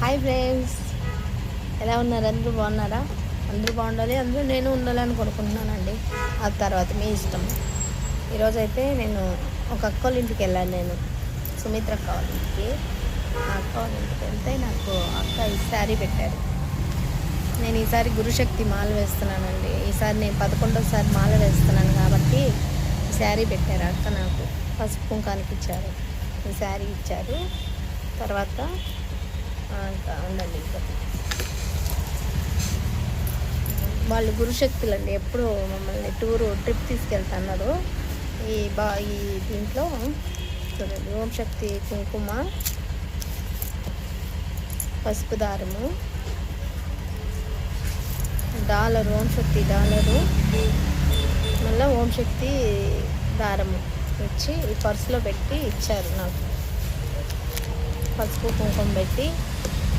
Hi friends, ఎలా ఉన్నారు? అందరూ బాగున్నారా? అందరూ బాగుండాలి, అందరూ నేను ఉండాలని కోరుకుంటున్నానండి. ఆ తర్వాత మీ ఇష్టం. ఈరోజైతే నేను ఒక అక్క వాళ్ళ ఇంటికి వెళ్ళాను. నేను సుమిత్ర అక్క వాళ్ళ ఇంటికి. మా అక్క వాళ్ళ ఇంటికి వెళ్తే నాకు అక్క ఈ శారీ పెట్టారు. నేను ఈసారి గురుశక్తి మాల వేస్తున్నానండి. ఈసారి నేను 11వ సారి మాల వేస్తున్నాను కాబట్టి ఈ శారీ పెట్టారు అక్క. నాకు పసుపు కుంకానికి ఇచ్చారు, ఈ శారీ ఇచ్చారు. తర్వాత ఇంకా ఉండండి, ఇంకా వాళ్ళు గురుశక్తులు అండి, ఎప్పుడు మమ్మల్ని ట్రిప్ తీసుకెళ్తున్నారు. ఈ దీంట్లో చూడండి, ఓం శక్తి కుంకుమ, పసుపు దారము, డాలరు, ఓం శక్తి డాలరు, మళ్ళీ ఓం శక్తి దారము ఇచ్చి ఈ పర్సులో పెట్టి ఇచ్చారు నాకు. పసుపు కుంకుమ పెట్టి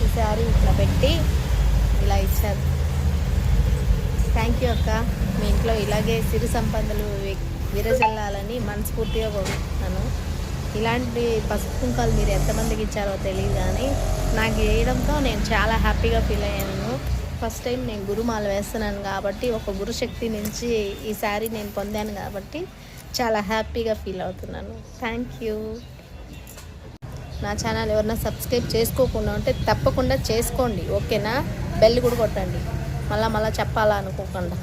ఈ శారీ ఇట్లా పెట్టి ఇలా ఇచ్చారు. థ్యాంక్ యూ అక్క. మీ ఇంట్లో ఇలాగే సిరి సంపదలు విరజల్లాలని మనస్ఫూర్తిగా కోరుకుంటున్నాను. ఇలాంటి పసుపు కుంకాలు మీరు ఎంతమందికి ఇచ్చారో తెలియదు, కానీ నాకు వేయడంతో నేను చాలా హ్యాపీగా ఫీల్ అయ్యాను. ఫస్ట్ టైం నేను గురుమాల వేస్తున్నాను కాబట్టి, ఒక గురుశక్తి నుంచి ఈ శారీ నేను పొందాను కాబట్టి చాలా హ్యాపీగా ఫీల్ అవుతున్నాను. Thank you. నా ఛానల్ ఎవరైనా సబ్స్క్రైబ్ చేసుకోకుండా ఉంటే తప్పకుండా చేసుకోండి, ఓకేనా? బెల్ కూడా కొట్టండి, మళ్ళీ చెప్పాలా అనుకోకుండా.